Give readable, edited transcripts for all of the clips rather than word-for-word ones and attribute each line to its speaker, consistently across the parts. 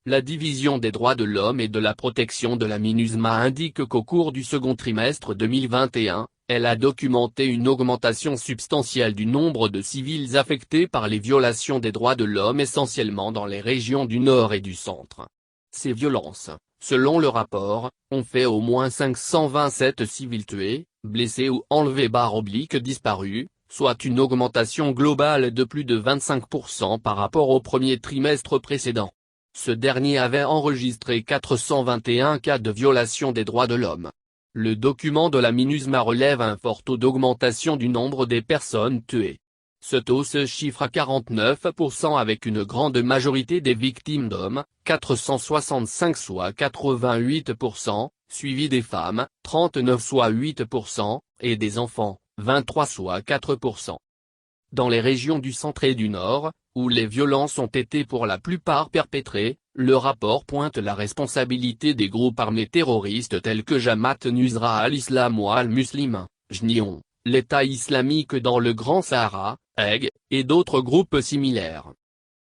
Speaker 1: la Division des droits de l'homme et de la protection de la MINUSMA indique qu'au cours du second trimestre 2021, elle a documenté une augmentation substantielle du nombre de civils affectés par les violations des droits de l'homme essentiellement dans les régions du Nord et du Centre. Ces violences, selon le rapport, ont fait au moins 527 civils tués, blessés ou enlevés/disparus, soit une augmentation globale de plus de 25% par rapport au premier trimestre précédent. Ce dernier avait enregistré 421 cas de violation des droits de l'homme. Le document de la MINUSMA relève un fort taux d'augmentation du nombre des personnes tuées. Ce taux se chiffre à 49% avec une grande majorité des victimes d'hommes, 465 soit 88%, suivi des femmes, 39 soit 8%, et des enfants, 23 soit 4%. Dans les régions du centre et du nord, où les violences ont été pour la plupart perpétrées, le rapport pointe la responsabilité des groupes armés terroristes tels que Jamaat Nusra al-Islam ou al-Muslim, JNION, l'État islamique dans le Grand Sahara, EG, et d'autres groupes similaires.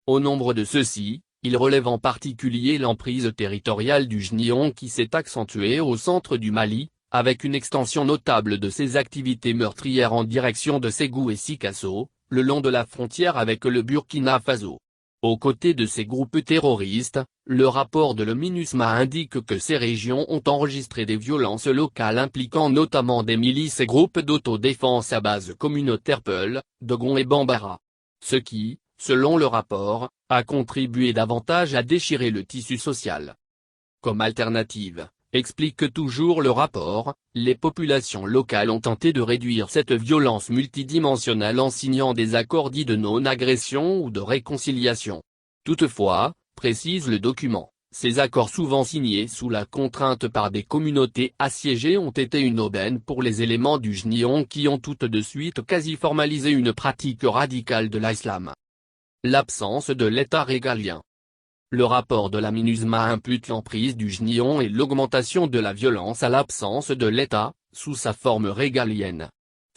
Speaker 1: Au nombre de ceux-ci, il relève en particulier l'emprise territoriale du JNION qui s'est accentuée au centre du Mali, avec une extension notable de ses activités meurtrières en direction de Ségou et Sikasso, le long de la frontière avec le Burkina Faso. Aux côtés de ces groupes terroristes, le rapport de la MINUSMA indique que ces régions ont enregistré des violences locales impliquant notamment des milices et groupes d'autodéfense à base communautaire Peul, Dogon et Bambara. Ce qui, selon le rapport, a contribué davantage à déchirer le tissu social. Comme alternative, explique toujours le rapport, les populations locales ont tenté de réduire cette violence multidimensionnelle en signant des accords dits de non-agression ou de réconciliation. Toutefois, précise le document, ces accords souvent signés sous la contrainte par des communautés assiégées ont été une aubaine pour les éléments du JNION qui ont tout de suite quasi formalisé une pratique radicale de l'islam. L'absence de l'État régalien. Le rapport de la MINUSMA impute l'emprise du JNION et l'augmentation de la violence à l'absence de l'État, sous sa forme régalienne.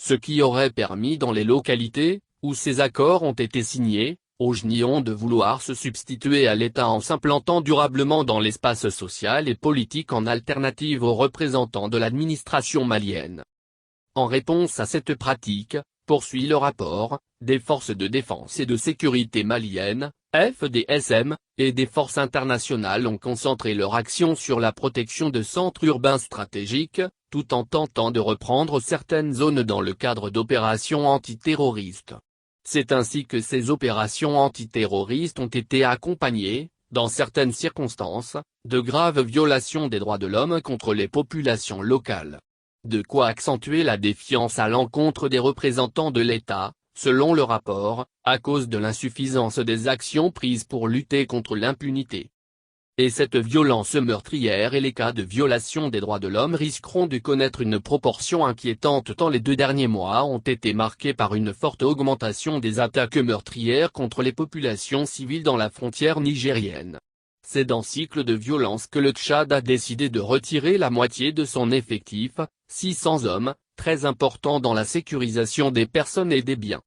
Speaker 1: Ce qui aurait permis dans les localités, où ces accords ont été signés, au JNION de vouloir se substituer à l'État en s'implantant durablement dans l'espace social et politique en alternative aux représentants de l'administration malienne. En réponse à cette pratique, poursuit le rapport, des forces de défense et de sécurité maliennes, FDSM, et des forces internationales ont concentré leur action sur la protection de centres urbains stratégiques, tout en tentant de reprendre certaines zones dans le cadre d'opérations antiterroristes. C'est ainsi que ces opérations antiterroristes ont été accompagnées, dans certaines circonstances, de graves violations des droits de l'homme contre les populations locales. De quoi accentuer la défiance à l'encontre des représentants de l'État, selon le rapport, à cause de l'insuffisance des actions prises pour lutter contre l'impunité. Et cette violence meurtrière et les cas de violation des droits de l'homme risqueront de connaître une proportion inquiétante tant les 2 derniers mois ont été marqués par une forte augmentation des attaques meurtrières contre les populations civiles dans la frontière nigérienne. C'est dans cycle de violence que le Tchad a décidé de retirer la moitié de son effectif, 600 hommes, très important dans la sécurisation des personnes et des biens.